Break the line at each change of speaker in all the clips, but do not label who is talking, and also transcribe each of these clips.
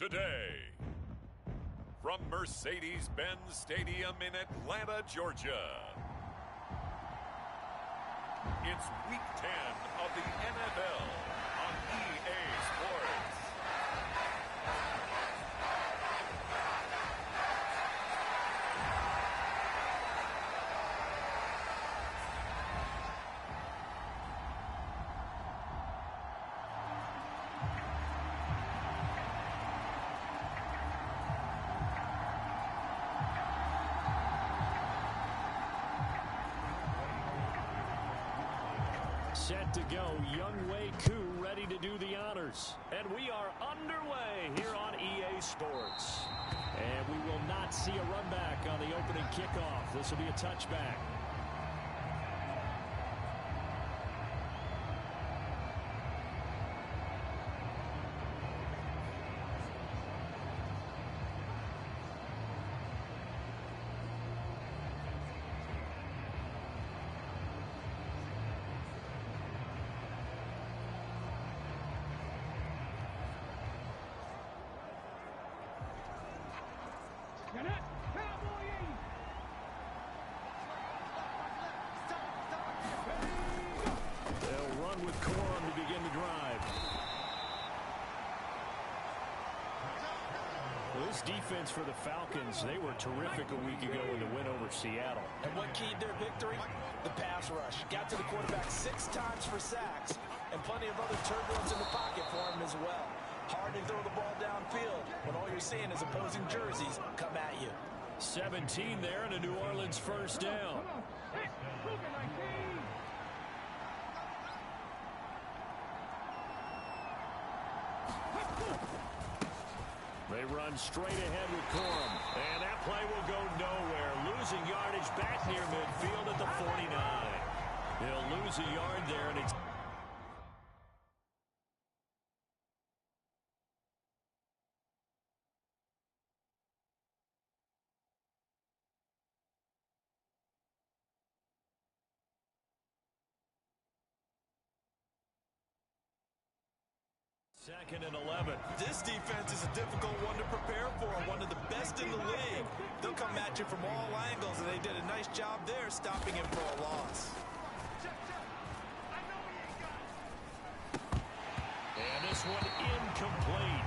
Today, from Mercedes-Benz Stadium in Atlanta, Georgia, it's Week 10 of the NFL on EA Sports.
Set to go, Younghoe Koo ready to do the honors. And we are underway here on EA Sports. And we will not see a run back on the opening kickoff. This will be a touchback. They'll run with Corum to begin the drive. Well, this defense for the Falcons, they were terrific a week ago in the win over Seattle.
And what keyed their victory? The pass rush. Got to the quarterback 6 times for sacks, and plenty of other turbulence in the pocket for him as well. Hard to throw the ball downfield when all you're seeing is opposing jerseys come at you.
17 there and a New Orleans first down. They run straight ahead with Corum. And that play will go nowhere. Losing yardage back near midfield at the 49. They'll lose a yard there, and it's second and 11.
This defense is a difficult one to prepare for, one of the best in the league. They'll come at you from all angles, and they did a nice job there stopping him for a loss.
And this one incomplete.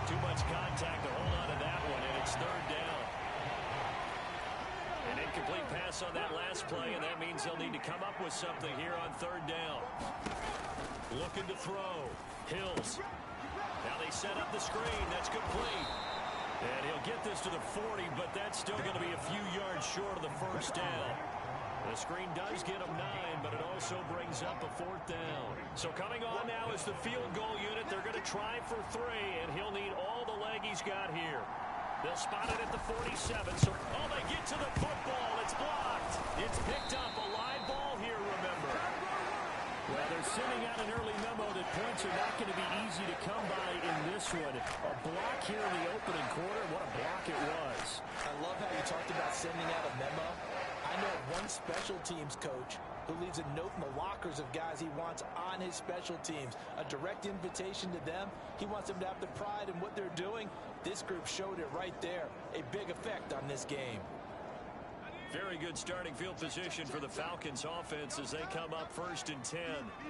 Too much contact to hold on to that one, and it's third down. An incomplete pass on that last play, and that means they'll need to come up with something here on third down. Looking to throw. Hills. Now they set up the screen. That's complete. And he'll get this to the 40, but that's still going to be a few yards short of the first down. The screen does get him 9, but it also brings up a 4th down. So coming on now is the field goal unit. They're going to try for 3, and he'll need all the leg he's got here. They'll spot it at the 47. So, they get to the football. It's blocked. It's picked up. A live ball here, remember. Well, they're sending out an early memo that points are not going to be easy to come by in this one. A block here in the opening quarter. What a block it was.
I love how you talked about sending out a memo. I know one special teams coach who leaves a note in the lockers of guys he wants on his special teams. A direct invitation to them. He wants them to have the pride in what they're doing. This group showed it right there. A big effect on this game.
Very good starting field position for the Falcons offense as they come up 1st and 10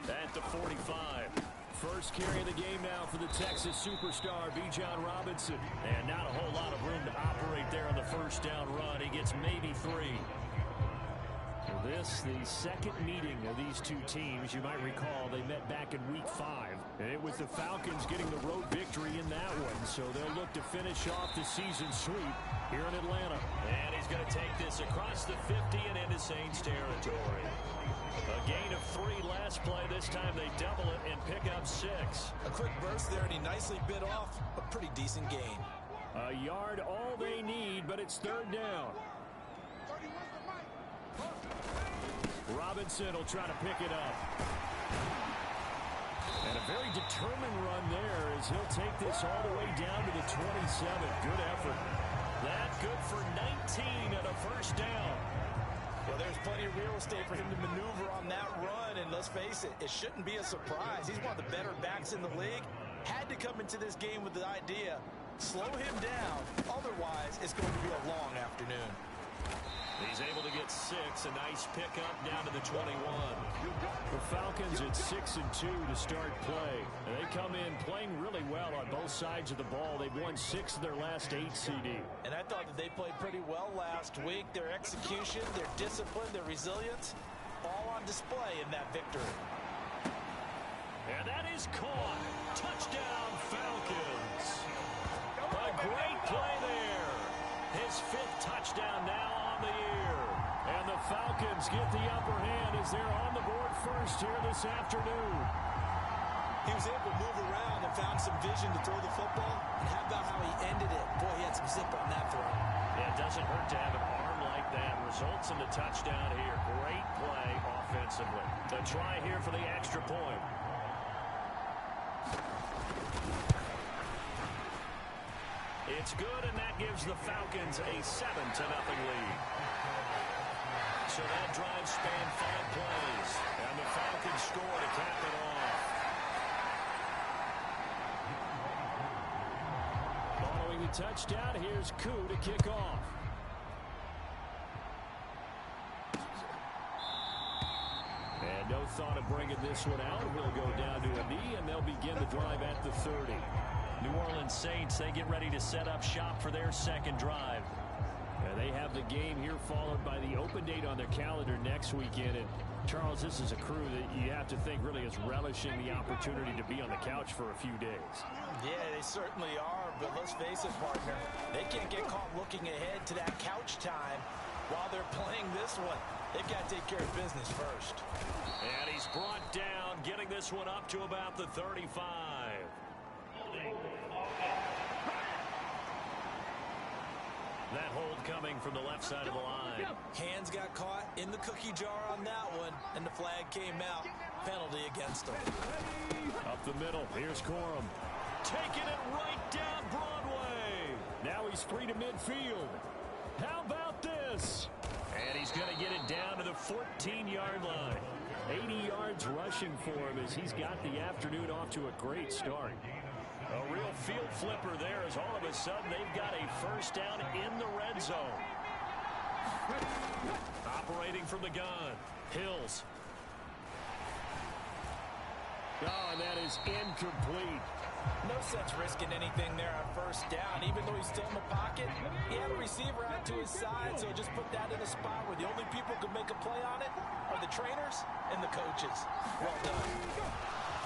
at the 45. First carry of the game now for the Texas superstar, Bijan Robinson. And not a whole lot of room to operate there on the first down run. He gets maybe 3. This, the second meeting of these two teams. You might recall they met back in Week 5. And it was the Falcons getting the road victory in that one. So they'll look to finish off the season sweep here in Atlanta. And he's going to take this across the 50 and into Saints territory. A gain of 3 last play. This time they double it and pick up 6.
A quick burst there, and he nicely bit off a pretty decent gain.
A yard all they need, but it's third down. Robinson will try to pick it up. And a very determined run there as he'll take this all the way down to the 27. Good effort. That's good for 19 and a first down.
Well, there's plenty of real estate for him to maneuver on that run, and let's face it, it shouldn't be a surprise. He's one of the better backs in the league. Had to come into this game with the idea Slow him down. Otherwise, it's going to be a long afternoon.
He's able to get 6. A nice pickup down to the 21. The Falcons at 6-2 to start play. And they come in playing really well on both sides of the ball. They've won 6 of their last 8, CD.
And I thought that they played pretty well last week. Their execution, their discipline, their resilience, all on display in that victory.
And that is caught. Touchdown, Falcons. A great play there. His 5th touchdown now on the year. And the Falcons get the upper hand as they're on the board first here this afternoon.
He was able to move around and found some vision to throw the football. And how about how he ended it? Boy, he had some zip on that throw.
Yeah, it doesn't hurt to have an arm like that. Results in the touchdown here. Great play offensively. The try here for the extra point. It's good, and that gives the Falcons a 7-0 lead. So that drive spanned 5 plays, and the Falcons score to cap it off. Following the touchdown, here's Koo to kick off. And no thought of bringing this one out. He'll go down to a knee, and they'll begin the drive at the 30. New Orleans Saints, they get ready to set up shop for their second drive. And they have the game here followed by the open date on their calendar next weekend. And Charles, this is a crew that you have to think really is relishing the opportunity to be on the couch for a few days.
Yeah, they certainly are, but let's face it, partner. They can't get caught looking ahead to that couch time while they're playing this one. They've got to take care of business first.
And he's brought down, getting this one up to about the 35. That hold coming from the left side of the line.
Hands got caught in the cookie jar on that one, and the flag came out. Penalty against them.
Up the middle, here's Corum. Taking it right down Broadway. Now he's free to midfield. How about this? And he's going to get it down to the 14-yard line. 80 yards rushing for him as he's got the afternoon off to a great start. A real field flipper there as all of a sudden they've got a first down in the red zone. Operating from the gun, Hills. Oh, and that is incomplete.
No sense risking anything there on first down. Even though he's still in the pocket, he had a receiver out to his side, so just put that in a spot where the only people who can make a play on it are the trainers and the coaches. Well done.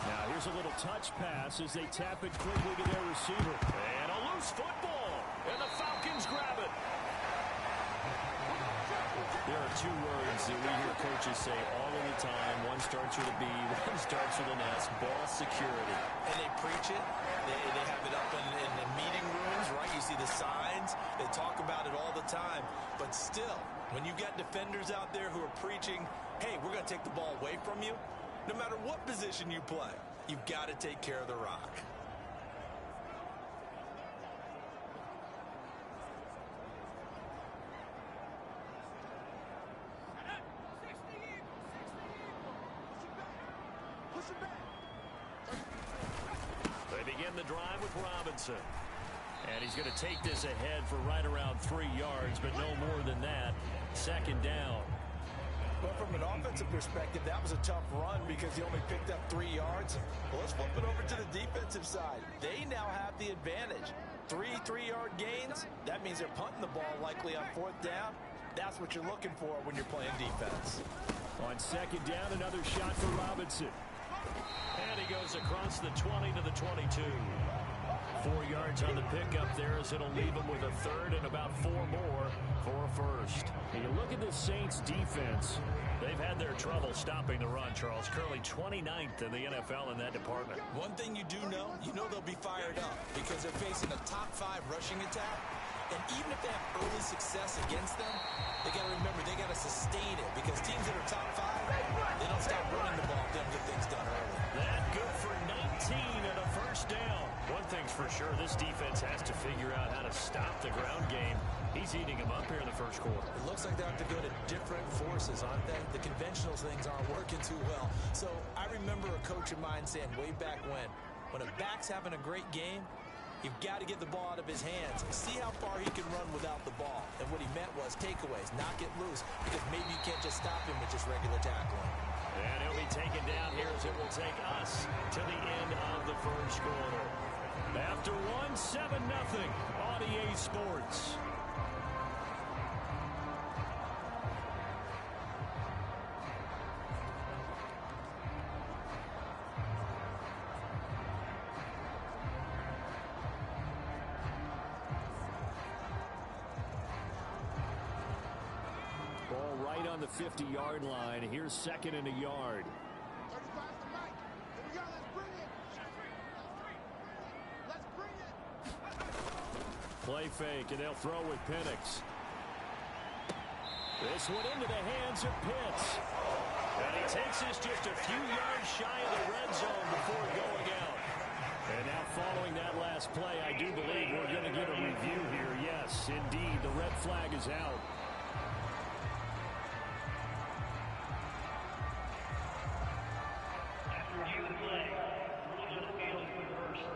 Now here's a little touch pass as they tap it quickly to their receiver. And a loose football. And the Falcons grab it. There are 2 words that we hear coaches say all of the time. One starts with a B, one starts with an S. Ball security.
And they preach it. They have it up in the meeting rooms, right? You see the signs. They talk about it all the time. But still, when you've got defenders out there who are preaching, hey, we're going to take the ball away from you, no matter what position you play, you've got to take care of the rock.
They begin the drive with Robinson. And he's going to take this ahead for right around 3 yards, but no more than that. Second down.
Well, from an offensive perspective, that was a tough run because he only picked up 3 yards. Well, let's flip it over to the defensive side. They now have the advantage. 3 3-yard gains. That means they're punting the ball likely on 4th down. That's what you're looking for when you're playing defense.
On second down, another shot for Robinson. And he goes across the 20 to the 22. 4 yards on the pickup there as it'll leave him with a third and about 4 more for a first. And you look at the Saints defense. They've had their trouble stopping the run, Charles. Currently 29th in the NFL in that department.
One thing you do know, they'll be fired up because they're facing a top 5 rushing attack. And even if they have early success against them, they got to remember they got to sustain it because teams that are top 5, they don't stop running the ball if they don't get things done early.
That good for 19 and a first down. One thing's for sure, this defense has to figure out how to stop the ground game. He's eating them up here in the first quarter.
It looks like they have to go to different forces, aren't they? The conventional things aren't working too well. So I remember a coach of mine saying way back when a back's having a great game, You've got to get the ball out of his hands. See how far he can run without the ball. And what he meant was takeaways, not get loose, because maybe you can't just stop him with just regular tackling.
And he'll be taken down here as it will take us to the end of the first quarter. After 7-0 on EA Sports. Ball right on the 50-yard line. Here's second and a yard. Play fake, and they'll throw with Penix. This one into the hands of Pitts. And he takes us just a few yards shy of the red zone before going out. And now following that last play, I do believe we're going to get a review here. Yes, indeed, the red flag is out.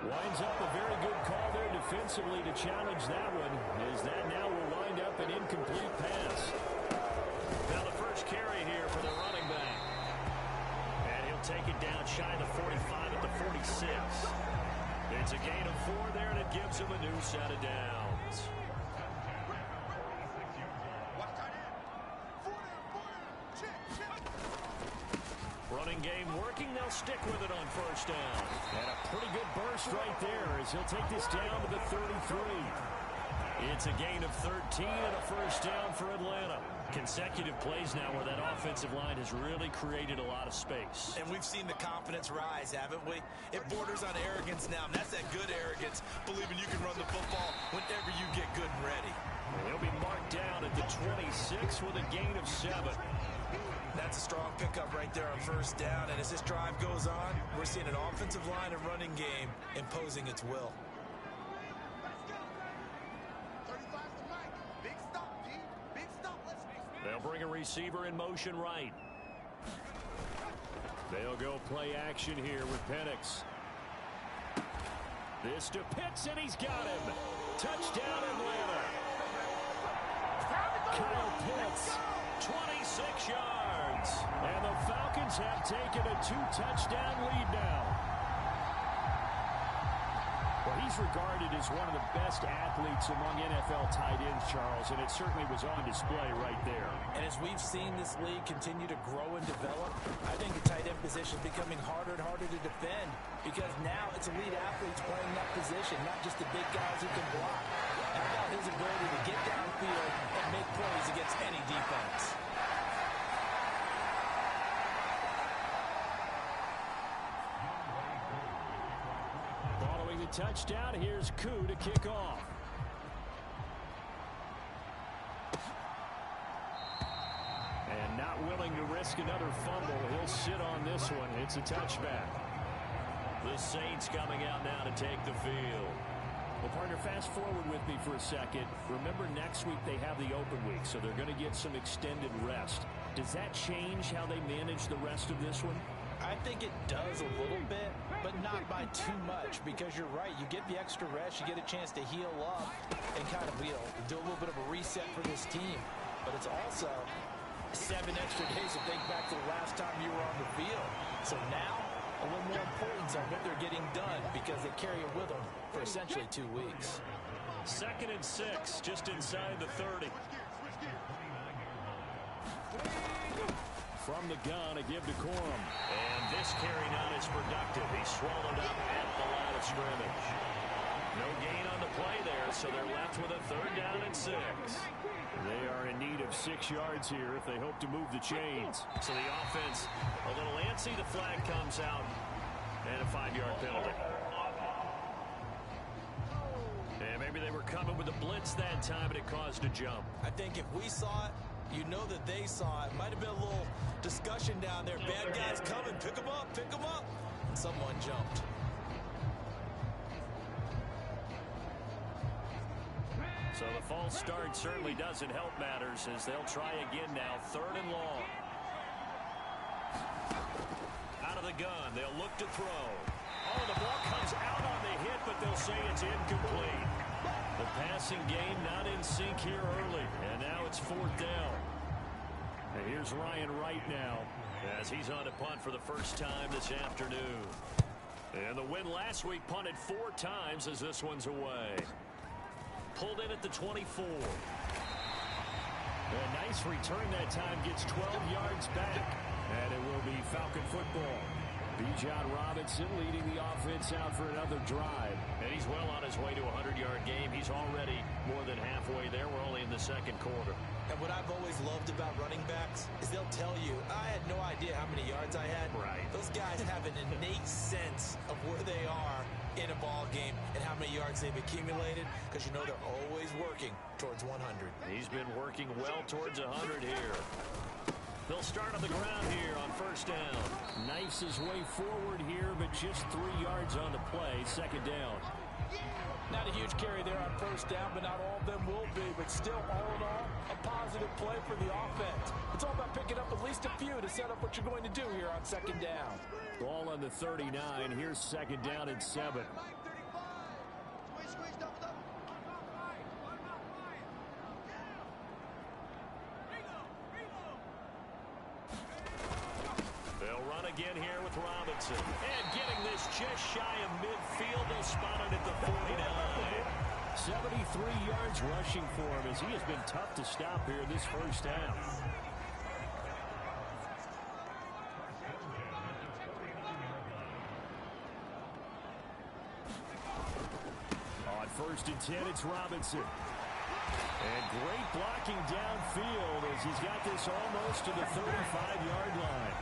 Winds up a very good call there defensively to challenge that one, as that now will wind up an incomplete pass. Now the first carry here for the running back. And he'll take it down shy of the 45 at the 46. It's a gain of 4 there, and it gives him a new set of downs. Running game working. They'll stick with it on first down. And a pretty good burst right there as he'll take this down to the 33. It's a gain of 13 and a first down for Atlanta. Consecutive plays now where that offensive line has really created a lot of space.
And we've seen the confidence rise, haven't we? It borders on arrogance now, and that's that good arrogance, believing you can run the football whenever you get good and ready.
He'll be marked down at the 26 with a gain of 7.
That's a strong pickup right there on first down, and as this drive goes on, we're seeing an offensive line and running game imposing its will.
They'll bring a receiver in motion right. They'll go play action here with Penix. This to Pitts, and he's got him. Touchdown Atlanta. Kyle Pitts, 26 yards. And the Falcons have taken a 2-touchdown lead now. Well, he's regarded as one of the best athletes among NFL tight ends, Charles, and it certainly was on display right there.
And as we've seen this league continue to grow and develop, I think the tight end position is becoming harder and harder to defend because now it's elite athletes playing that position, not just the big guys who can block. How about his ability to get downfield and make plays against any defense?
Touchdown. Here's Koo to kick off. And not willing to risk another fumble. He'll sit on this one. It's a touchback. The Saints coming out now to take the field. Well, partner, fast forward with me for a second. Remember, next week they have the open week, so they're going to get some extended rest. Does that change how they manage the rest of this one?
I think it does a little bit, but not by too much, because you're right. You get the extra rest, you get a chance to heal up and kind of do a little bit of a reset for this team. But it's also 7 extra days to think back to the last time you were on the field. So now, a little more importance on what they're getting done, because they carry it with them for essentially 2 weeks.
2nd and 6, just inside the 30. From the gun, a give to Corum. And this carry not as productive. He's swallowed up at the line of scrimmage. No gain on the play there, so they're left with a 3rd down and 6. They are in need of 6 yards here if they hope to move the chains. So the offense a little antsy. The flag comes out, and a 5-yard penalty. And maybe they were coming with a blitz that time, and it caused a jump.
I think if we saw it, you know that they saw it. Might have been a little discussion down there. Bad guys coming. Pick them up. Pick them up. And someone jumped.
So the false start certainly doesn't help matters as they'll try again now. 3rd and long. Out of the gun. They'll look to throw. Oh, the ball comes out on the hit, but they'll say it's incomplete. The passing game not in sync here early, and now it's 4th down. And here's Ryan Wright now as he's on to punt for the first time this afternoon. And the win last week, punted 4 times as this one's away. Pulled in at the 24. A nice return that time, gets 12 yards back. And it will be Falcon football. Bijan Robinson leading the offense out for another drive. And he's well on his way to a 100-yard game. He's already more than halfway there. We're only in the 2nd quarter.
And what I've always loved about running backs is they'll tell you, I had no idea how many yards I had.
Right.
Those guys have an innate sense of where they are in a ball game and how many yards they've accumulated, because you know they're always working towards 100.
He's been working well towards 100 here. They'll start on the ground here on 1st down. Knifes his way forward here, but just 3 yards on the play. 2nd down.
Not a huge carry there on 1st down, but not all of them will be. But still, all in all, a positive play for the offense. It's all about picking up at least a few to set up what you're going to do here on 2nd down.
Ball on the 39. Here's 2nd down and 7. Again here with Robinson. And getting this just shy of midfield. They'll spot it at the 49. 73 yards rushing for him as he has been tough to stop here this 1st half. On 1st and 10, it's Robinson. And great blocking downfield as he's got this almost to the 35-yard line.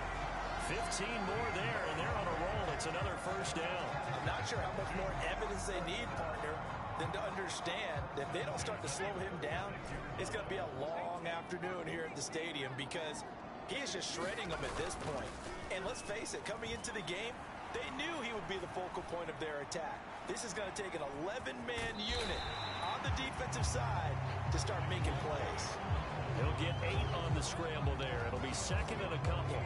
15 more there, and they're on a roll. It's another 1st down.
I'm not sure how much more evidence they need, partner, than to understand that if they don't start to slow him down, it's going to be a long afternoon here at the stadium, because he is just shredding them at this point. And let's face it, coming into the game, they knew he would be the focal point of their attack. This is going to take an 11-man unit on the defensive side to start making plays.
He'll get 8 on the scramble there. It'll be 2nd and a couple.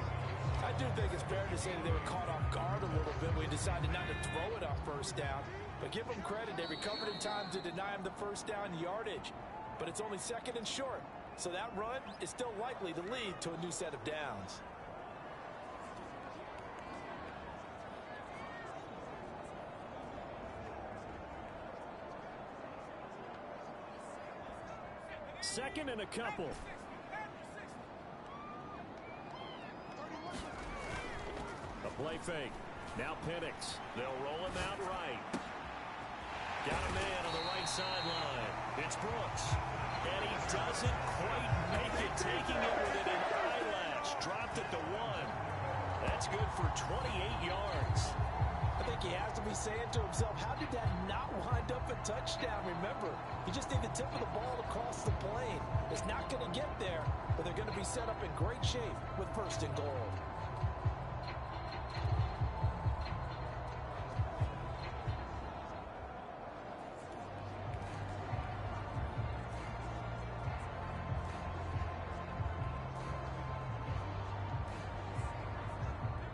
I do think it's fair to say that they were caught off guard a little bit. We decided not to throw it on 1st down. But give them credit. They recovered in time to deny him the 1st down yardage. But it's only 2nd and short. So that run is still likely to lead to a new set of downs.
Second and a couple. A play fake. Now Penix. They'll roll him out right. Got a man on the right sideline. It's Brooks. And he doesn't quite make it, taking it within an eyelash. Dropped at the 1. That's good for 28 yards.
I think he has to be saying to himself, how did that not wind up a touchdown? Remember, you just need the tip of the ball across the plane. It's not going to get there, but they're going to be set up in great shape with 1st and goal.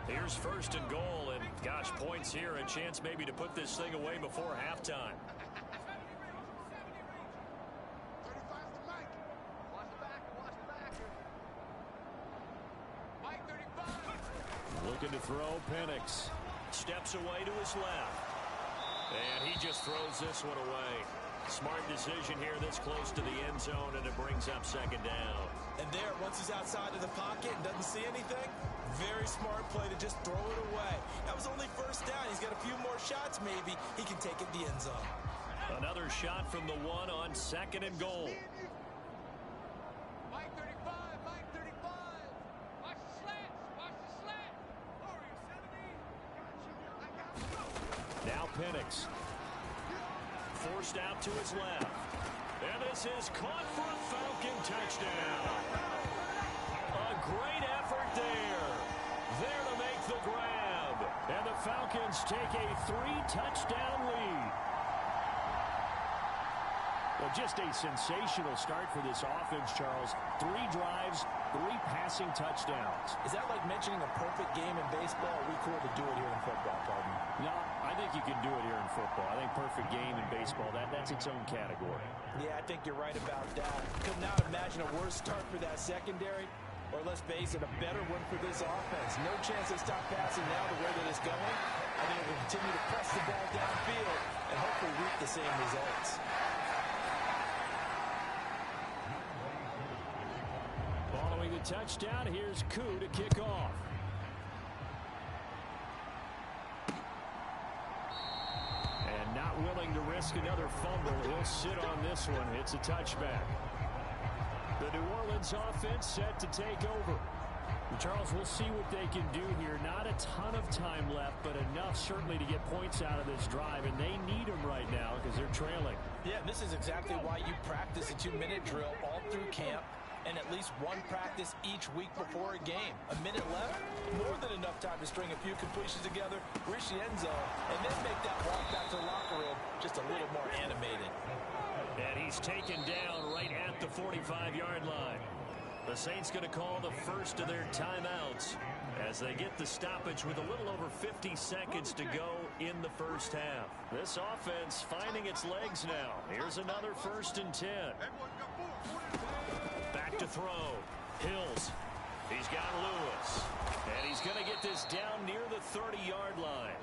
Here's 1st and goal, and gosh, points here, a chance maybe to put this thing away before halftime. Looking to throw, Penix. Steps away to his left. And he just throws this one away. Smart decision here this close to the end zone, and it brings up 2nd down.
And there, once he's outside of the pocket and doesn't see anything, very smart play to just throw it away. That was only 1st down. He's got a few more shots, maybe. He can take it the end zone.
Another shot from the 1 on 2nd and goal.
Mike 35, Mike 35. Watch the slants, watch the slant. Warrior 70.
Now Penix. Forced out to his left. And this is caught for a Falcon touchdown. A great effort there. There to make the grab. And the Falcons take a 3-touchdown lead. Well, just a sensational start for this offense, Charles. 3 drives, 3 passing touchdowns.
Is that like mentioning a perfect game in baseball? Or are we cool to do it here in football, pardon?
No, I think you can do it here in football. I think perfect game in baseball, that's its own category.
Yeah, I think you're right about that. Could not imagine a worse start for that secondary. Or let's face it, a better one for this offense. No chance they stop passing now the way that it's going. I think they'll continue to press the ball downfield and hopefully reap the same results.
Following the touchdown, here's Koo to kick off. And not willing to risk another fumble. He'll sit on this one. It's a touchback. The New Orleans offense set to take over. Charles, we'll see what they can do here. Not a ton of time left, but enough certainly to get points out of this drive, and they need them right now because they're trailing.
Yeah, this is exactly why you practice a 2-minute drill all through camp and at least one practice each week before a game. A minute left, more than enough time to string a few completions together, reach the end zone, and then make that walk back to the locker room just a little more animated.
And he's taken down right at the 45-yard line. The Saints going to call the first of their timeouts as they get the stoppage with a little over 50 seconds to go in the first half. This offense finding its legs now. Here's another 1st and 10. Back to throw. Hills. He's got Lewis. And he's going to get this down near the 30-yard line.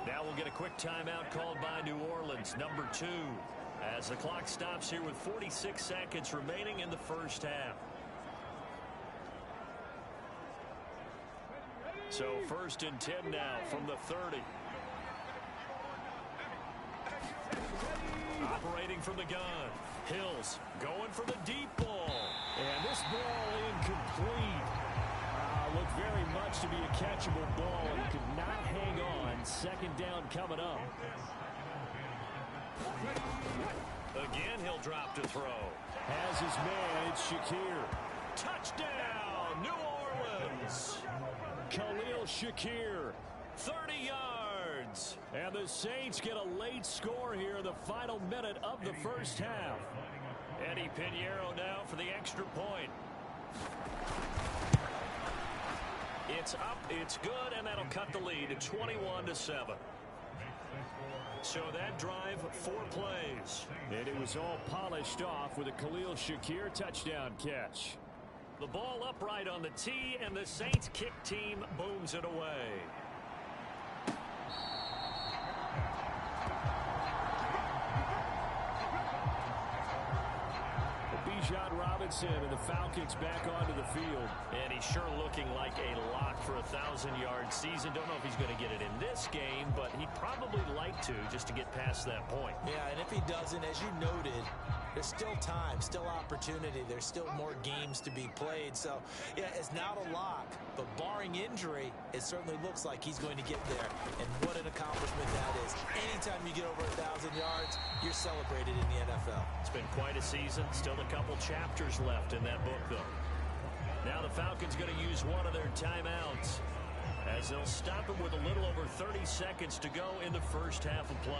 Now we'll get a quick timeout called by New Orleans, number 2. As the clock stops here with 46 seconds remaining in the first half. So 1st and 10 now from the 30. Operating from the gun. Hills going for the deep ball. And this ball incomplete. Looked very much to be a catchable ball and could not hang on. 2nd down coming up. Again, he'll drop to throw. Has his man, it's Shakir. Touchdown, New Orleans. Khalil Shakir, 30 yards. And the Saints get a late score here in the final minute of the first half. Eddie Pinheiro now for the extra point. It's up, it's good, and that'll cut the lead to 21-7. So that drive, 4 plays. And it was all polished off with a Khalil Shakir touchdown catch. The ball upright on the tee, and the Saints kick team booms it away. Bijan Robinson and the Falcons back onto the field. And he's sure looking like a lock for a 1,000-yard season. Don't know if he's going to get it in this game, but he'd probably like to just to get past that point.
Yeah, and if he doesn't, as you noted, there's still time, still opportunity. There's still more games to be played. So, yeah, it's not a lock. But barring injury, it certainly looks like he's going to get there. And what an accomplishment that is. Anytime you get over 1,000 yards, you're celebrated in the NFL.
It's been quite a season. Still a couple chapters left in that book, though. Now the Falcons going to use one of their timeouts as they'll stop him with a little over 30 seconds to go in the first half of play.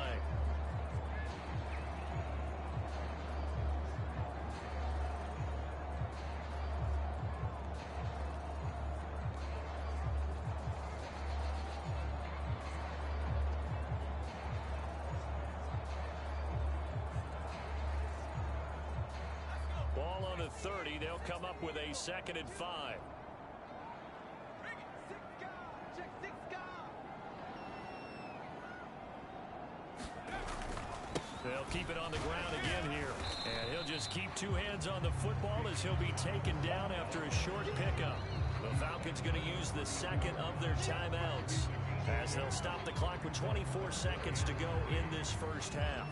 Ball on the 30. They'll come up with a 2nd and 5. They'll keep it on the ground again here. And he'll just keep 2 hands on the football as he'll be taken down after a short pickup. The Falcons going to use the 2nd of their timeouts as they'll stop the clock with 24 seconds to go in this first half.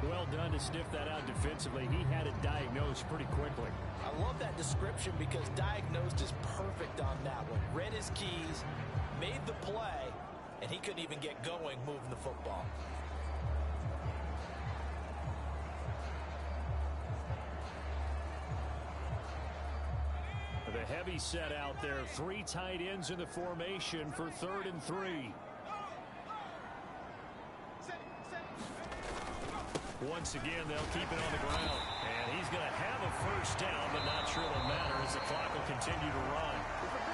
Well done to sniff that out defensively. He had it diagnosed pretty quickly.
I love that description because diagnosed is perfect on that one. Read his keys, made the play, and he couldn't even get going moving the football.
The heavy set out there. 3 tight ends in the formation for 3rd and 3. Once again, they'll keep it on the ground. And he's going to have a first down, but not sure it'll matter as the clock will continue to run.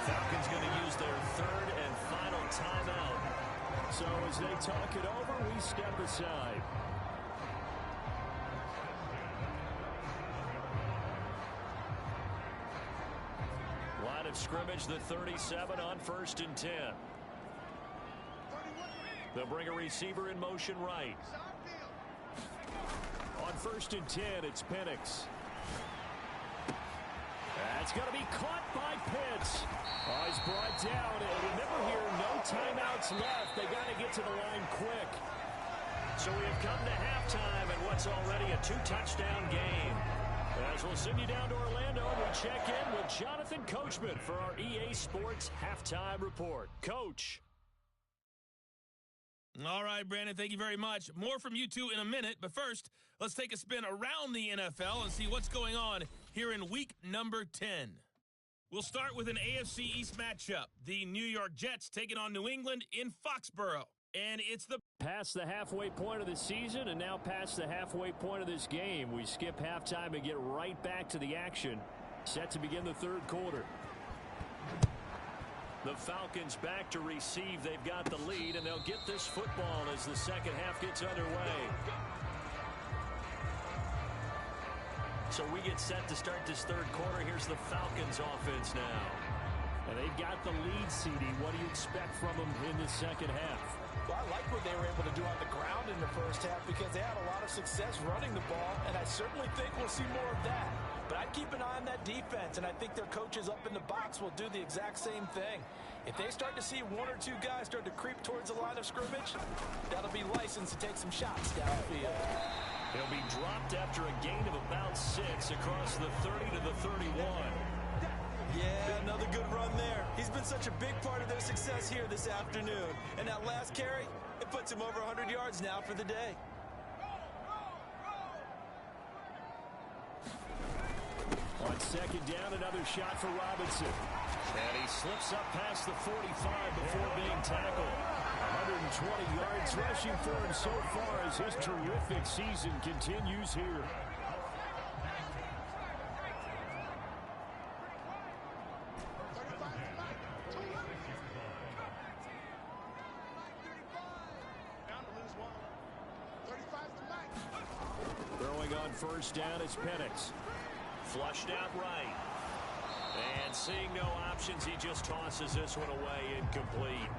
Falcons going to use their third and final timeout. So as they talk it over, we step aside. Line of scrimmage, the 37 on 1st and 10. They'll bring a receiver in motion right. On 1st and 10, it's Penix. That's going to be caught by Pitts. Oh, he's brought down. And remember here, no timeouts left. They got to get to the line quick. So we have come to halftime in what's already a 2-touchdown game. As we'll send you down to Orlando, we check in with Jonathan Coachman for our EA Sports Halftime Report. Coach.
All right, Brandon, thank you very much. More from you two in a minute, but first, let's take a spin around the NFL and see what's going on here in week number 10. We'll start with an AFC East matchup. The New York Jets taking on New England in Foxborough. And it's the
past the halfway point of the season and now past the halfway point of this game. We skip halftime and get right back to the action. Set to begin the third quarter. The Falcons back to receive. They've got the lead, and they'll get this football as the second half gets underway. So we get set to start this third quarter. Here's the Falcons offense now. And they've got the lead, CD. What do you expect from them in the second half?
Well, I like what they were able to do on the ground in the first half because they had a lot of success running the ball, and I certainly think we'll see more of that. But I'd keep an eye on that defense, and I think their coaches up in the box will do the exact same thing. If they start to see one or two guys start to creep towards the line of scrimmage, that'll be license to take some shots downfield.
He'll be dropped after a gain of about 6 across the 30 to the 31.
Yeah, another good run there. He's been such a big part of their success here this afternoon. And that last carry, it puts him over 100 yards now for the day.
On second down, another shot for Robinson. And he slips up past the 45 before being tackled. 120 yards rushing for him so far as his terrific season continues here. Throwing on first down is Penix. Flushed out right. And seeing no options, he just tosses this one away incomplete.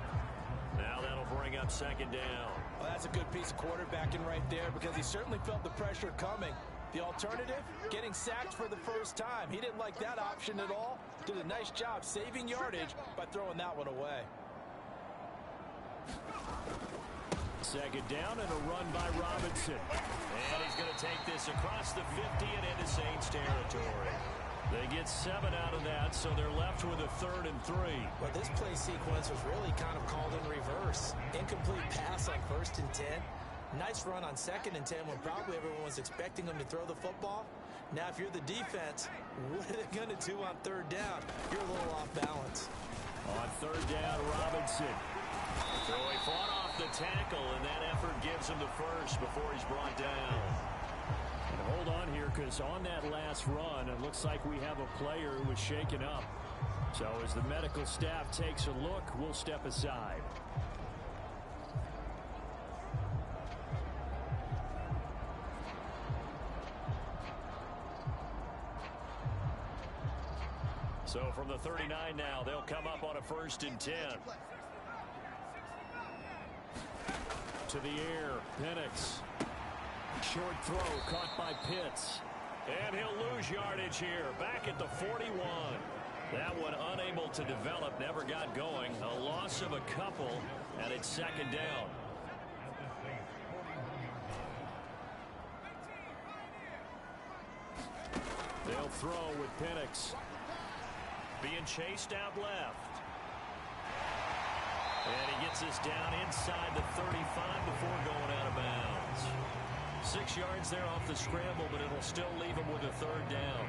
Now that'll bring up second down.
Well, that's a good piece of quarterbacking right there because he certainly felt the pressure coming. The alternative, getting sacked for the first time. He didn't like that option at all. Did a nice job saving yardage by throwing that one away.
Second down and a run by Robinson. And he's going to take this across the 50 and into Saints territory. They get 7 out of that, so they're left with a 3rd and 3.
Well, this play sequence was really kind of called in reverse. Incomplete pass on 1st and 10. Nice run on 2nd and 10 when probably everyone was expecting him to throw the football. Now, if you're the defense, what are they going to do on 3rd down? You're a little off balance.
On 3rd down, Robinson. So he fought off the tackle, and that effort gives him the first before he's brought down. And hold on here, because on that last run, it looks like we have a player who was shaken up. So as the medical staff takes a look, we'll step aside. So from the 39 now, they'll come up on a 1st and 10. To the air, Penix. Short throw caught by Pitts. And he'll lose yardage here, back at the 41. That one unable to develop, never got going. A loss of a couple, and it's 2nd down. They'll throw with Penix. Being chased out left. And he gets this down inside the 35 before going out of bounds. 6 yards there off the scramble, but it'll still leave him with a 3rd down.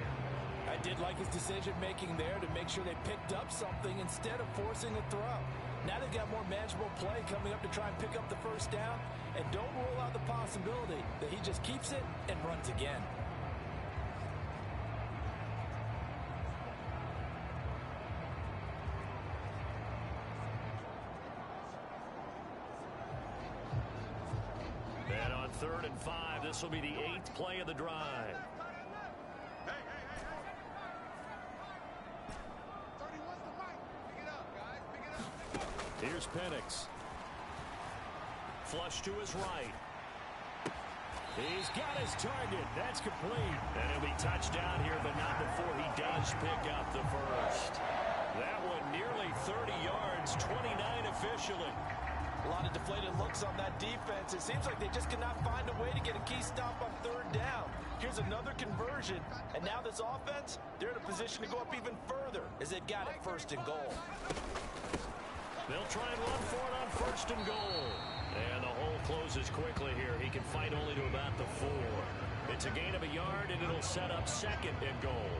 I did like his decision-making there to make sure they picked up something instead of forcing a throw. Now they've got more manageable play coming up to try and pick up the first down. And don't rule out the possibility that he just keeps it and runs again.
And on 3rd and 5, this will be the 8th play of the drive. Here's Penix. Flush to his right. He's got his target. That's complete. And it'll be touchdown here, but not before he does pick up the first. That one nearly 30 yards, 29 officially.
A lot of deflated looks on that defense. It seems like they just cannot find a way to get a key stop on 3rd down. Here's another conversion, and now this offense, they're in a position to go up even further as they've got it 1st and goal.
They'll try and run for it on 1st and goal. And the hole closes quickly here. He can fight only to about the 4. It's a gain of a yard, and it'll set up 2nd and goal.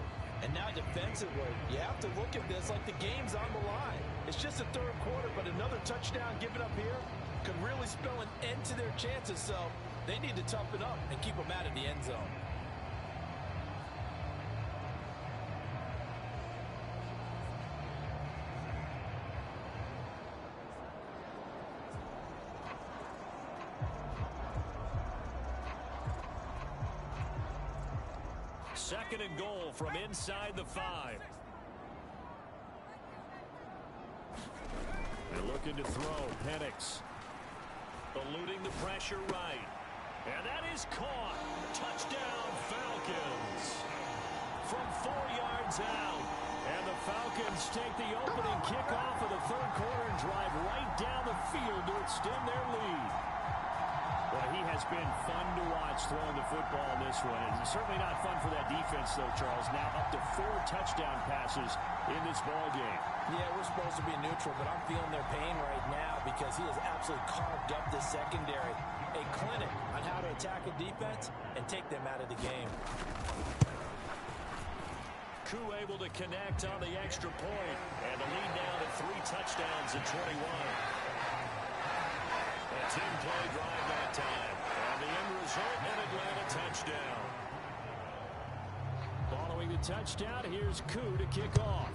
And now defensively, you have to look at this like the game's on the line. It's just the 3rd quarter, but another touchdown given up here could really spell an end to their chances. So they need to toughen up and keep them out of the end zone.
Second and goal from inside the 5. They're looking to throw. Penix eluding the pressure right. And that is caught. Touchdown, Falcons. From 4 yards out. And the Falcons take the opening kickoff of the 3rd quarter and drive right down the field to extend their lead. Well, he has been fun to watch throwing the football in this one. And certainly not fun for that defense, though, Charles. Now up to 4 touchdown passes in this ball game.
Yeah, we're supposed to be neutral, but I'm feeling their pain right now because he has absolutely carved up this secondary. A clinic on how to attack a defense and take them out of the game.
Koo able to connect on the extra point. And the lead now to 3 touchdowns at 21. A 10-play drive that time. And the end result, an Atlanta touchdown. Following the touchdown, here's Koo to kick off.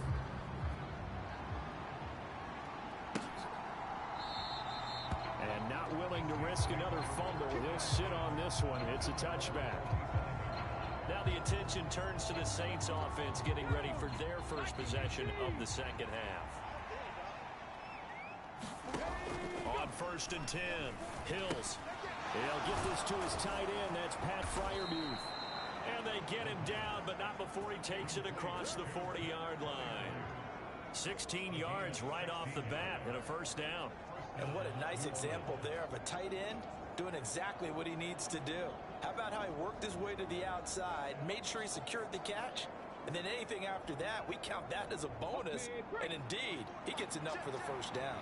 And not willing to risk another fumble. He'll sit on this one. It's a touchback. Now the attention turns to the Saints offense getting ready for their first possession of the second half. On 1st and 10, Hills. He'll get this to his tight end. That's Pat Freiermuth. And they get him down, but not before he takes it across the 40-yard line. 16 yards right off the bat and a first down.
And what a nice example there of a tight end doing exactly what he needs to do. How about how he worked his way to the outside, made sure he secured the catch, and then anything after that, we count that as a bonus. And indeed, he gets enough for the first down.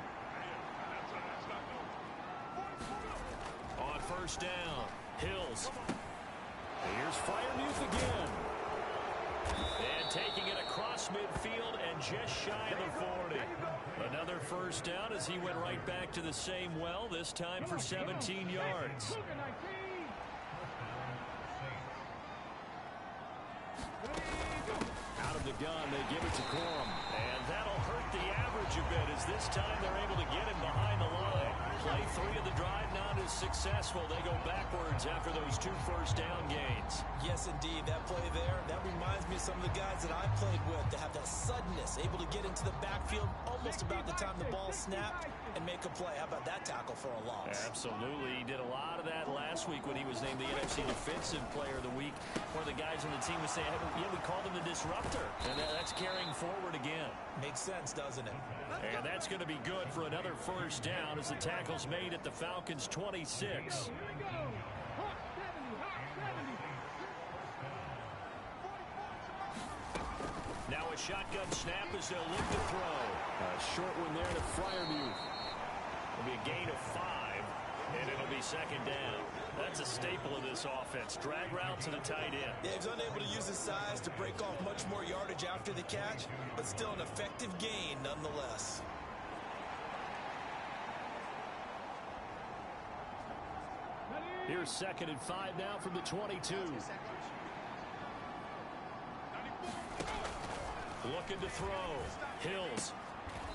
On 1st down, Hills. Here's Freiermuth again. And taking it across midfield and just shy of the 40. Another first down as he went right back to the same well, this time for 17 yards. Out of the gun, they give it to Corum. And that'll hurt the average a bit as this time they're able to get him behind the line. Play 3 of the drive not as successful. They go backwards after those 2 first down gains.
Yes, indeed. That play there, that reminds me of some of the guys that I played with that have that suddenness, able to get into the backfield almost about the time the ball snapped and make a play. How about that tackle for a loss?
Absolutely. He did a lot of that last week when he was named the NFC Defensive Player of the Week. One of the guys on the team was saying, yeah, we called him the disruptor. And that's carrying forward again.
Makes sense, doesn't it?
And that's going to be good for another first down as the tackle's made at the Falcons' 26. Now a shotgun snap as they'll look to throw. A short one there to Freiermuth. It'll be a gain of 5, and it'll be second down. That's a staple of this offense. Drag route to the tight end.
Yeah, he's unable to use his size to break off much more yardage after the catch, but still an effective gain nonetheless.
Here's 2nd and 5 now from the 22. Looking to throw. Hills.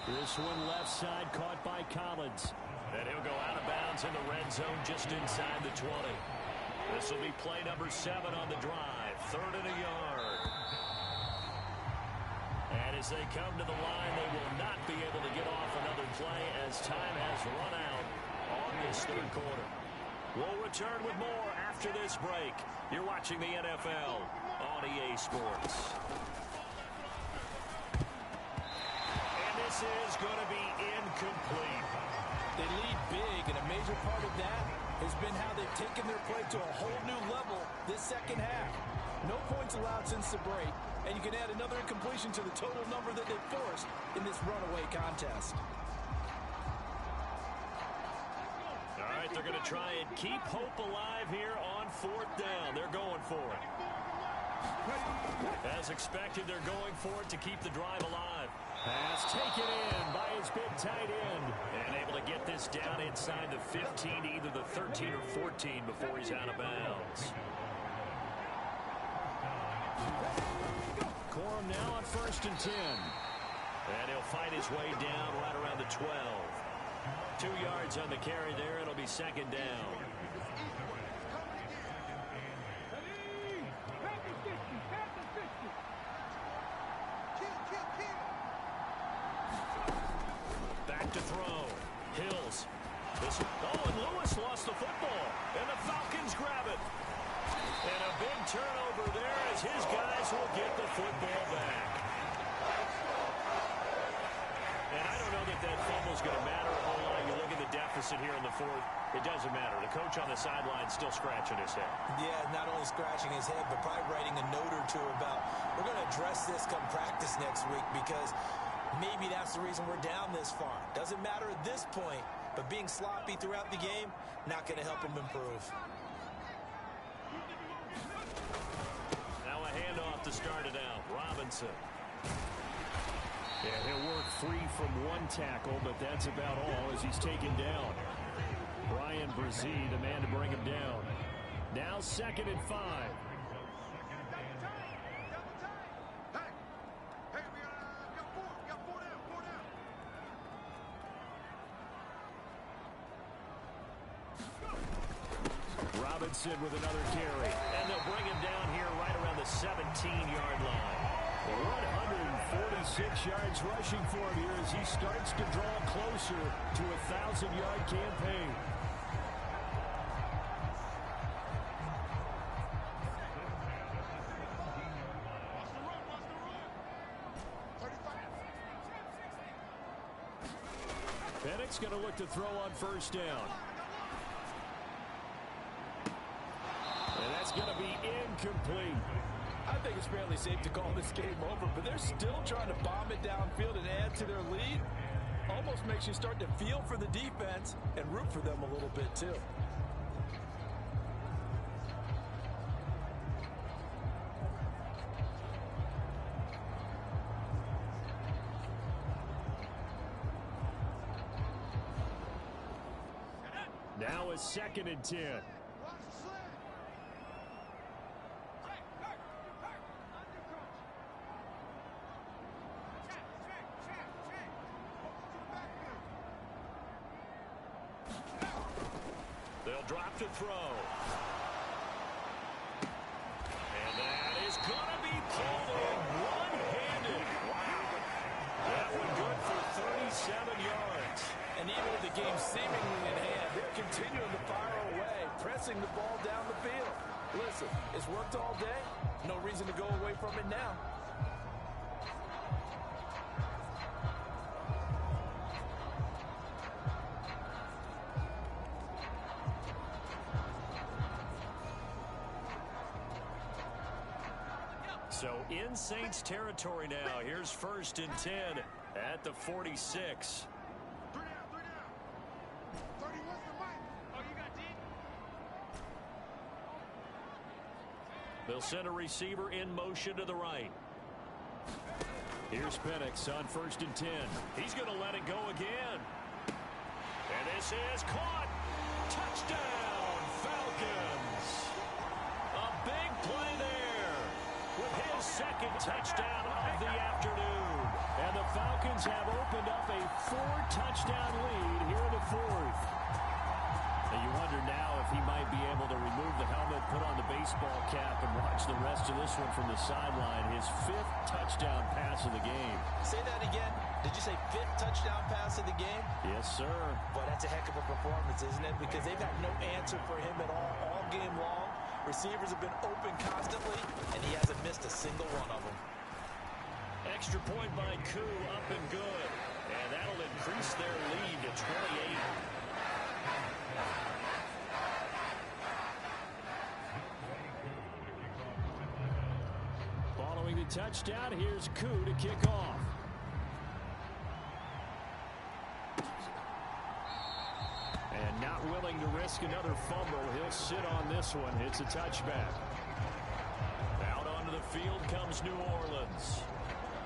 This one left side caught by Collins. And he'll go out of bounds in the red zone just inside the 20. This will be play number 7 on the drive. 3rd and a yard. And as they come to the line, they will not be able to get off another play as time has run out on this 3rd quarter. We'll return with more after this break. You're watching the NFL on EA Sports. And this is going to be incomplete.
They lead big, and a major part of that has been how they've taken their play to a whole new level this second half. No points allowed since the break, and you can add another incompletion to the total number that they've forced in this runaway contest.
All right, they're going to try and keep hope alive here on 4th down. They're going for it. As expected, they're going for it to keep the drive alive. Pass taken in by his big tight end. And able to get this down inside the 15, either the 13 or 14 before he's out of bounds. Corum now on 1st and 10. And he'll fight his way down right around the 12. 2 yards on the carry there. It'll be 2nd down. Back to throw. Hills. And Lewis lost the football. And the Falcons grab it. And a big turnover there as his guys will get the football back. And I don't know that fumble's going to matter a whole lot. You look at the deficit here in the 4th. It doesn't matter. The coach on the sideline still scratching his head. Yeah,
not only scratching his head, but probably writing a note or two about, we're going to address this come practice next week because maybe that's the reason we're down this far. Doesn't matter at this point, but being sloppy throughout the game, not going to help him improve.
Now a handoff to start it out. Robinson. Yeah, he'll work free from one tackle, but that's about all as he's taken down. Brian Brzee, the man to bring him down. Now 2nd and 5. Robinson with another carry. And they'll bring him down here right around the 17-yard line. 146 yards rushing for him here as he starts to draw closer to a 1,000-yard campaign. Pennick's going to look to throw on 1st down. And that's going to be incomplete.
I think it's fairly safe to call this game over, but they're still trying to bomb it downfield and add to their lead. Almost makes you start to feel for the defense and root for them a little bit, too.
Now a 2nd and 10. They'll drop to throw. And that is going to be pulled in one-handed. Wow. That one good for 37 yards.
And even with the game seemingly in hand, they're continuing to fire away, pressing the ball down the field. Listen, it's worked all day. No reason to go away from it now.
So in Saints territory now. Here's 1st and 10 at the 46. They'll send a receiver in motion to the right. Here's Penix on 1st and 10. He's going to let it go again. And this is caught. Touchdown, Falcons. Falcons. A big play there with his second touchdown of the afternoon. And the Falcons have opened up a 4-touchdown lead here in the fourth. And you wonder now if he might be able to remove the helmet, put on the baseball cap, and watch the rest of this one from the sideline. His 5th touchdown pass of the game.
Say that again. Did you say 5th touchdown pass of the game?
Yes, sir.
Boy, that's a heck of a performance, isn't it? Because they've had no answer for him at all game long. Receivers have been open constantly, and he hasn't missed a single one of them.
Extra point by Koo, up and good. And that'll increase their lead to 28. Following the touchdown, here's Koo to kick off. And not willing to risk another fumble, he'll sit on this one. It's a touchback. Out onto the field comes New Orleans.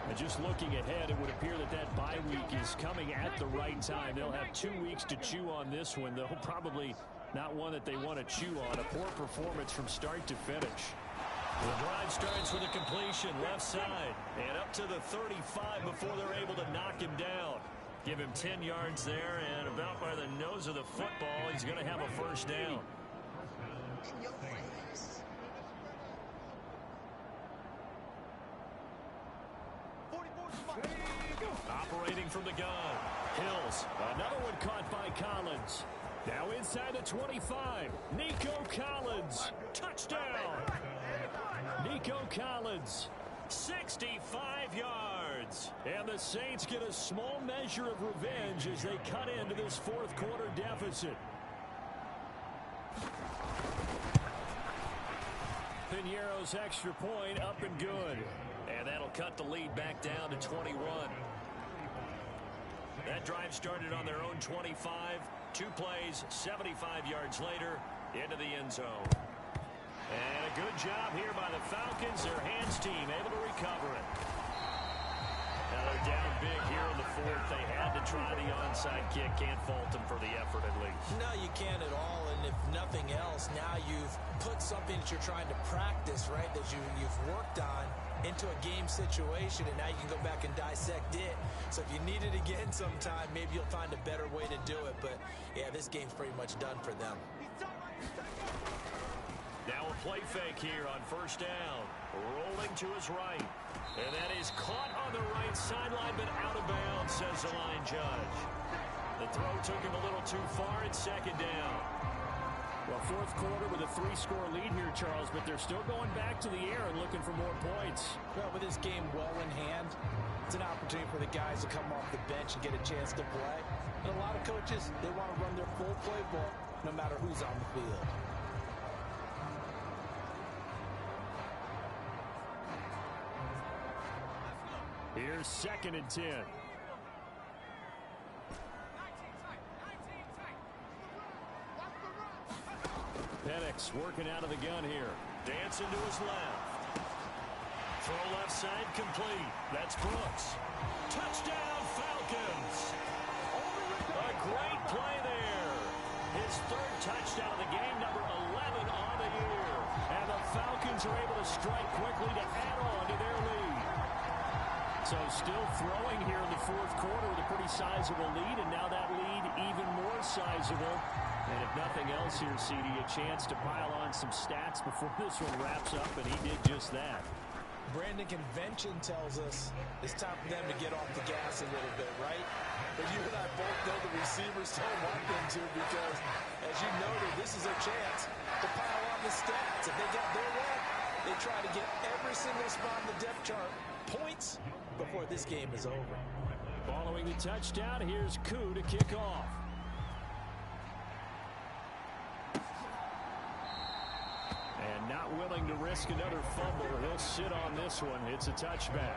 And just looking ahead, it would appear that that bye week is coming at the right time. They'll have 2 weeks to chew on this one, though probably not one that they want to chew on. A poor performance from start to finish. The drive starts with a completion left side and up to the 35 before they're able to knock him down. Give him 10 yards there, and about by the nose of the football, he's going to have a first down. Operating from the gun. Hills. Another one caught by Collins. Now inside the 25. Nico Collins. Touchdown. Nico Collins. 65 yards. And the Saints get a small measure of revenge as they cut into this fourth quarter deficit. Piñeiro's extra point up and good. And that'll cut the lead back down to 21. That drive started on their own 25. 2 plays, 75 yards later, into the end zone. And a good job here by the Falcons. Their hands team able to recover it. Now they're down big here in the fourth. They had to try the onside kick. Can't fault them for the effort at least.
No, you can't at all. And if nothing else, now you've put something that you're trying to practice, right, that you've worked on into a game situation, and now you can go back and dissect it. So if you need it again sometime, maybe you'll find a better way to do it. But, yeah, this game's pretty much done for them.
Now a play fake here on first down. Rolling to his right. And that is caught on the right sideline, but out of bounds, says the line judge. The throw took him a little too far. It's second down. Well, fourth quarter with a 3-score lead here, Charles, but they're still going back to the air and looking for more points.
Well, with this game well in hand, it's an opportunity for the guys to come off the bench and get a chance to play. And a lot of coaches, they want to run their full playbook no matter who's on the field.
Here's 2nd and 10. Penix working out of the gun here. Dancing to his left. Throw left side complete. That's Brooks. Touchdown Falcons. A great play there. His 3rd touchdown of the game, number 11 on the year. And the Falcons are able to strike quickly to add on to their lead. So still throwing here in the fourth quarter with a pretty sizable lead, and now that lead even more sizable. And if nothing else here, CD, a chance to pile on some stats before this one wraps up, and he did just that.
Brandon, convention tells us it's time for them to get off the gas a little bit, right? But you and I both know the receivers don't want them to, because, as you noted, this is their chance to pile on the stats. If they get their way, they try to get every single spot in the depth chart points before this game is over.
Following the touchdown, here's Koo to kick off. And not willing to risk another fumble. He'll sit on this one. It's a touchback.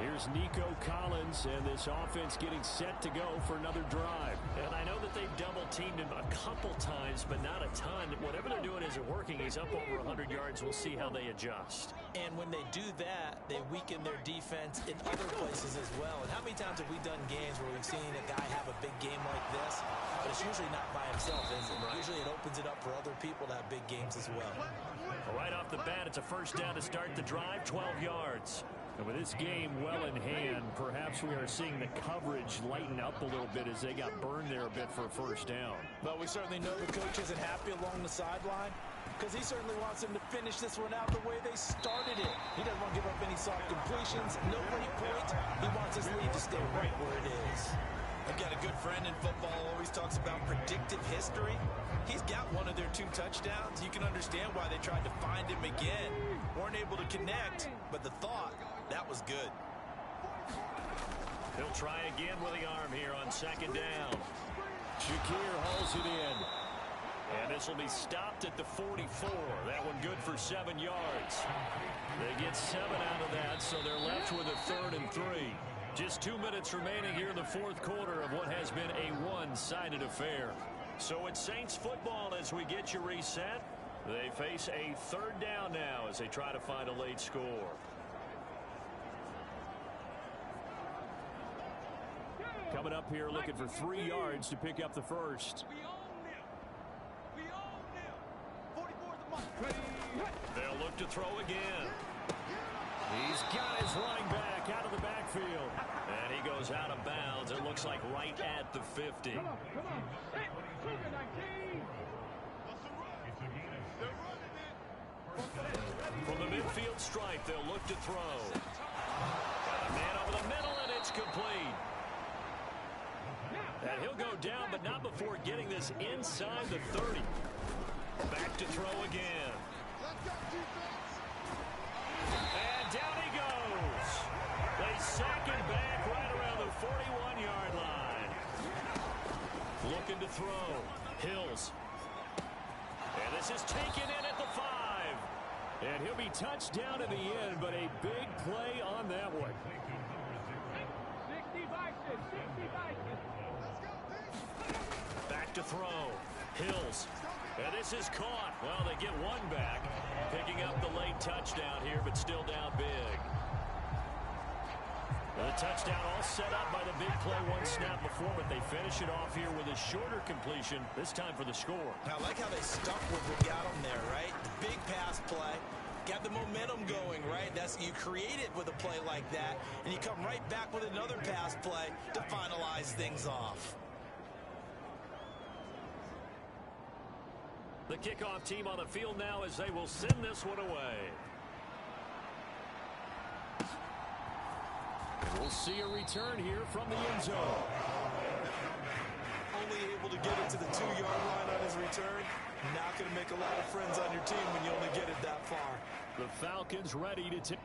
Here's Nico Collins, and this offense getting set to go for another drive. And I know that they've double-teamed him a couple times, but not a ton. Whatever they're doing as are working. He's up over 100 yards. We'll see how they adjust.
And when they do that, they weaken their defense in other places as well. And how many times have we done games where we've seen a guy have a big game like this, but it's usually not by himself, is it? Right. Usually it opens it up for other people to have big games as well.
Right off the bat, it's a first down to start the drive, 12 yards. And with this game well in hand, perhaps we are seeing the coverage lighten up a little bit as they got burned there a bit for a first down.
But we certainly know the coach isn't happy along the sideline because he certainly wants them to finish this one out the way they started it. He doesn't want to give up any soft completions, no break point. He wants his lead to stay right where it is. I've got a good friend in football who always talks about predictive history. He's got one of their 2 touchdowns. You can understand why they tried to find him again. Weren't able to connect, but the thought, that was good.
He'll try again with the arm here on second down. Shakir hauls it in. And this will be stopped at the 44. That one good for 7 yards. They get 7 out of that, so they're left with a 3rd and 3. Just 2 minutes remaining here in the 4th quarter of what has been a one-sided affair. So it's Saints football as we get you reset. They face a 3rd down now as they try to find a late score. Coming up here looking for 3 yards to pick up the first. They'll look to throw again. He's got his running back out of the backfield. And he goes out of bounds. It looks like right at the 50. From the midfield stripe, they'll look to throw. Got a man over the middle, and it's complete. And he'll go down, but not before getting this inside the 30. Back to throw again. And down he goes. They sack him back right around the 41-yard line. Looking to throw. Hills. And this is taken in at the 5. And he'll be touched down in the end, but a big play on that one.
65.
Back to throw. Hills. And this is caught. Well, they get 1 back. Picking up the late touchdown here, but still down big. The touchdown all set up by the big play 1 snap before, but they finish it off here with a shorter completion, this time for the score.
I like how they stuck with what got them there, right? The big pass play. Got the momentum going, right? You create it with a play like that, and you come right back with another pass play to finalize things off.
The kickoff team on the field now as they will send this one away. We'll see a return here from the end zone.
Only able to get it to the 2-yard line on his return. Not going to make a lot of friends on your team when you only get it that far.
The Falcons ready to take.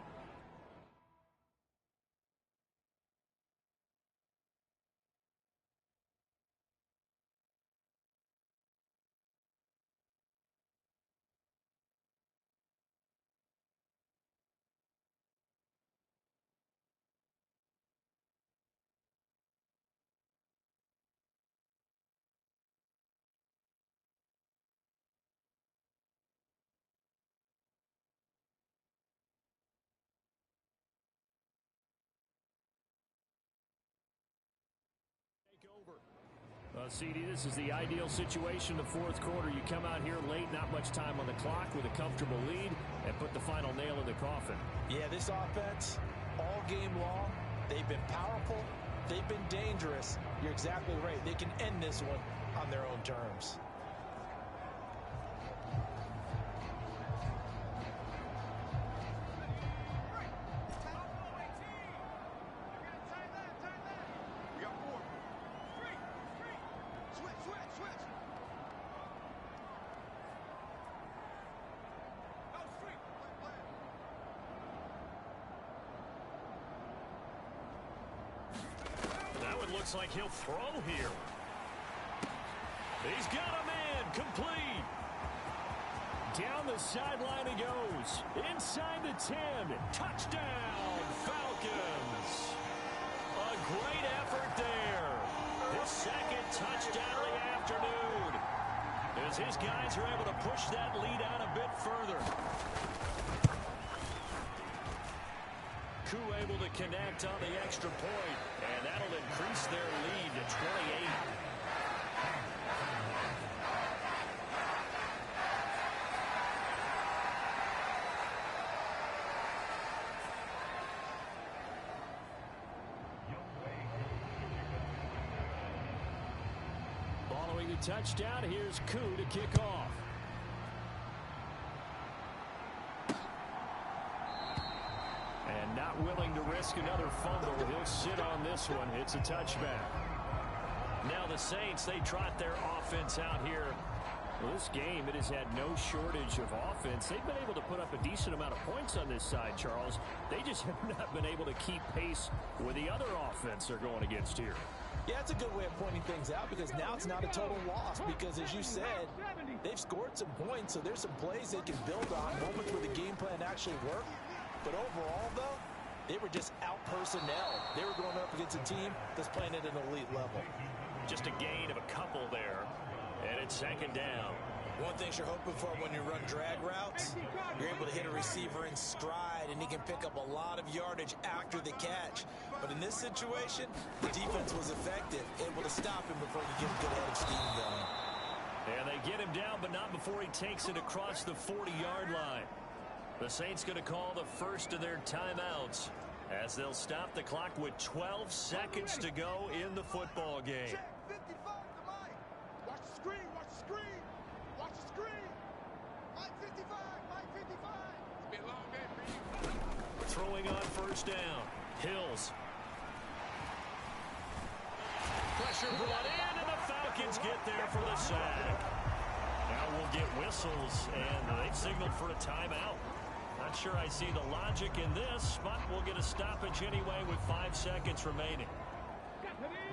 CD, this is the ideal situation, the 4th quarter. You come out here late, not much time on the clock with a comfortable lead, and put the final nail in the coffin.
Yeah, this offense, all game long, they've been powerful, they've been dangerous. You're exactly right. They can end this one on their own terms.
Looks like he'll throw here. He's got a man complete. Down the sideline he goes. Inside the 10. Touchdown, Falcons. A great effort there. His 2nd touchdown of the afternoon. As his guys are able to push that lead able to connect on the extra point, and that'll increase their lead to 28. Following the touchdown, here's Koo to kick off. And not willing to risk another fumble. He'll sit on this one. It's a touchback. Now the Saints, they trot their offense out here. Well, this game, it has had no shortage of offense. They've been able to put up a decent amount of points on this side, Charles. They just have not been able to keep pace with the other offense they're going against here.
Yeah, it's a good way of pointing things out because now it's not a total loss because, as you said, they've scored some points, so there's some plays they can build on, moments where the game plan actually worked. But overall, though, they were just out-personnel. They were going up against a team that's playing at an elite level.
Just a gain of a couple there, and it's second down.
One thing you're hoping for when you run drag routes, you're able to hit a receiver in stride, and he can pick up a lot of yardage after the catch. But in this situation, the defense was effective, able to stop him before he could get a good head of steam going.
And they get him down, but not before he takes it across the 40-yard line. The Saints going to call the first of their timeouts as they'll stop the clock with 12 seconds to go in the football game.
Check 55 to Mike. Watch the screen, watch the screen. Watch the screen. Mike 55, Mike 55. It's been a long day for you.
Throwing on first down. Hills. Pressure brought in, and the Falcons get there for the sack. Now we'll get whistles, and they've signaled for a timeout. Not sure I see the logic in this, but we'll get a stoppage anyway with 5 seconds remaining.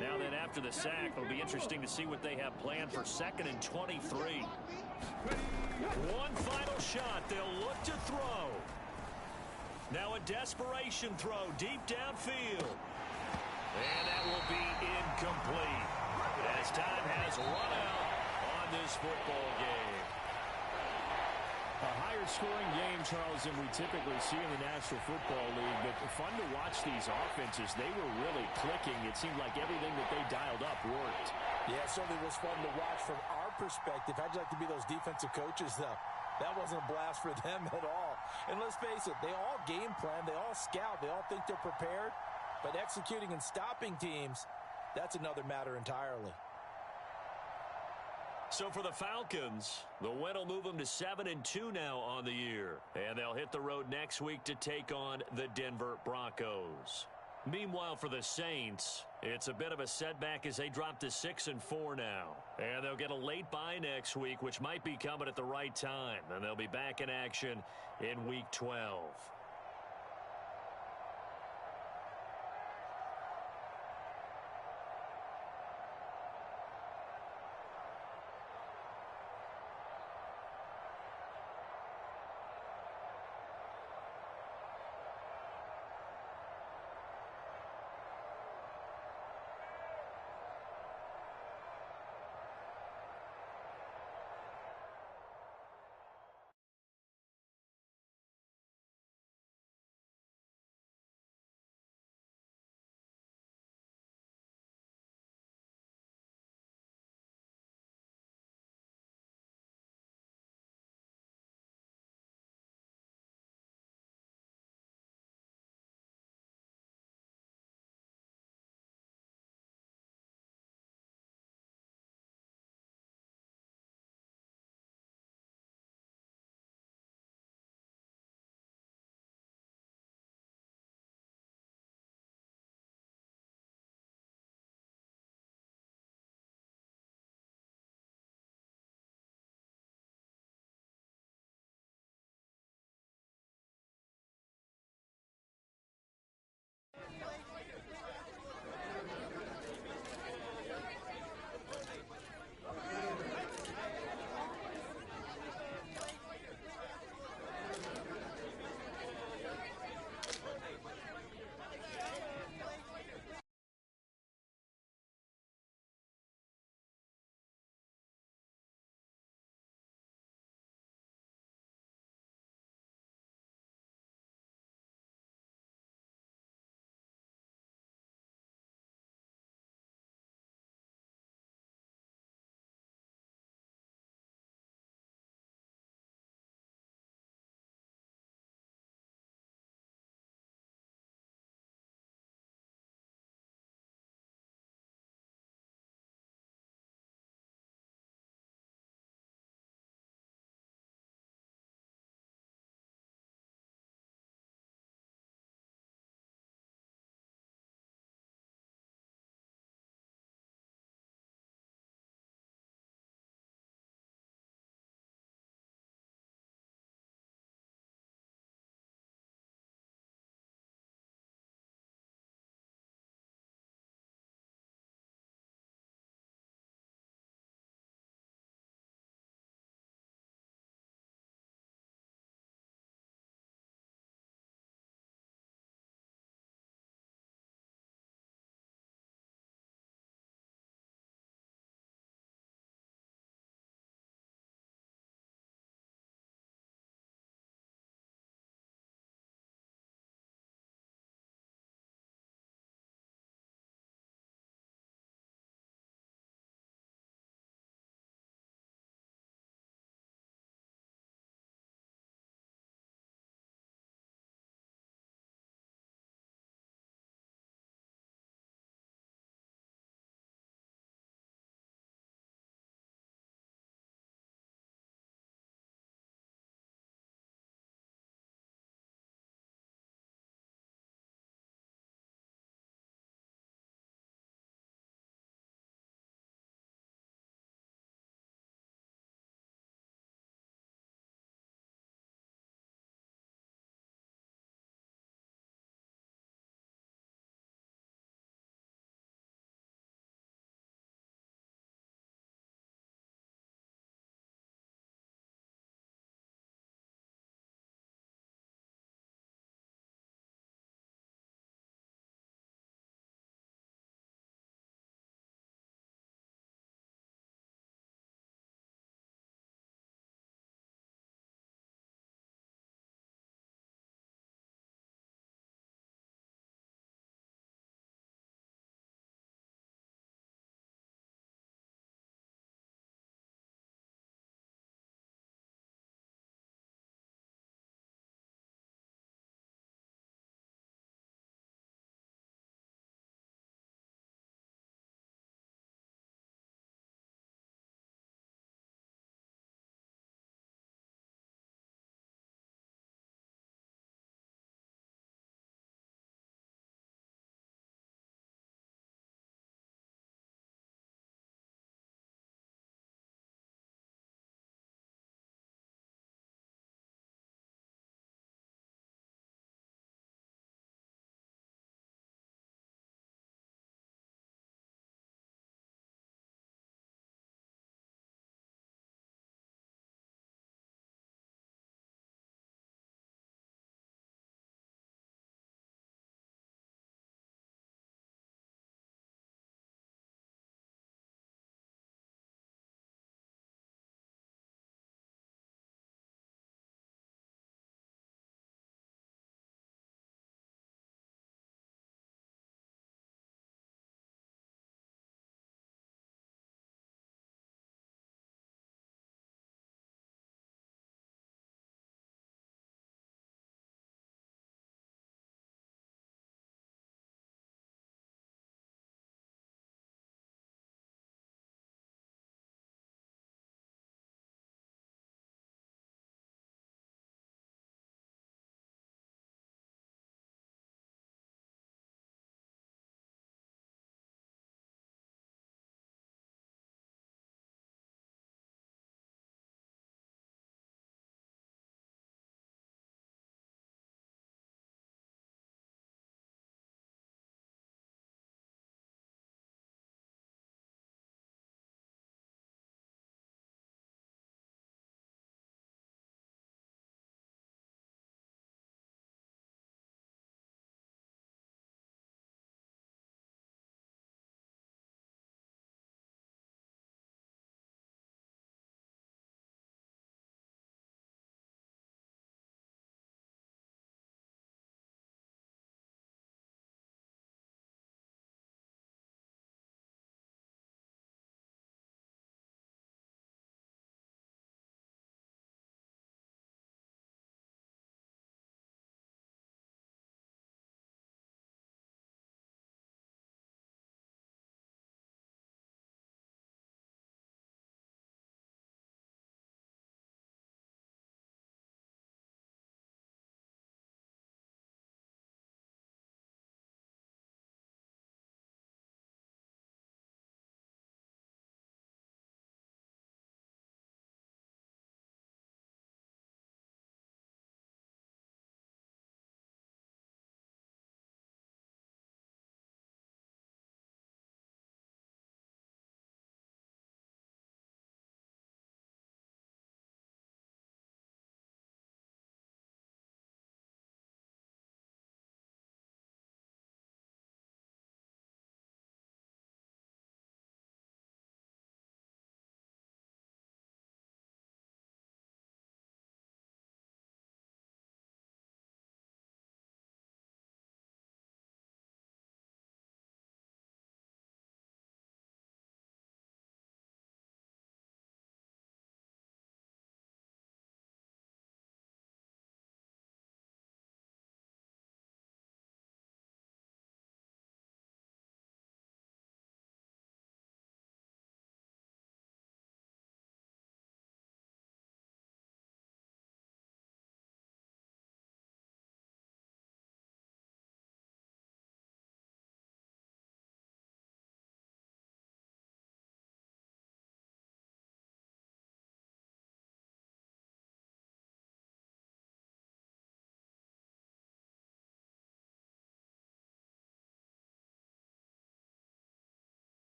Now then, after the sack, it'll be interesting to see what they have planned for 2nd and 23. One final shot. They'll look to throw. Now a desperation throw deep downfield. And that will be incomplete as time has run out on this football game. A higher scoring game, Charles, than we typically see in the National Football League, but fun to watch these offenses. They were really clicking. It seemed like everything that they dialed up worked.
Yeah, it certainly was fun to watch from our perspective. How'd you like to be those defensive coaches, though? That wasn't a blast for them at all. And let's face it, they all game plan, they all scout, they all think they're prepared, but executing and stopping teams, that's another matter entirely.
So for the Falcons, the win will move them to 7-2 now on the year. And they'll hit the road next week to take on the Denver Broncos. Meanwhile, for the Saints, it's a bit of a setback as they drop to 6-4 now. And they'll get a late bye next week, which might be coming at the right time. And they'll be back in action in Week 12.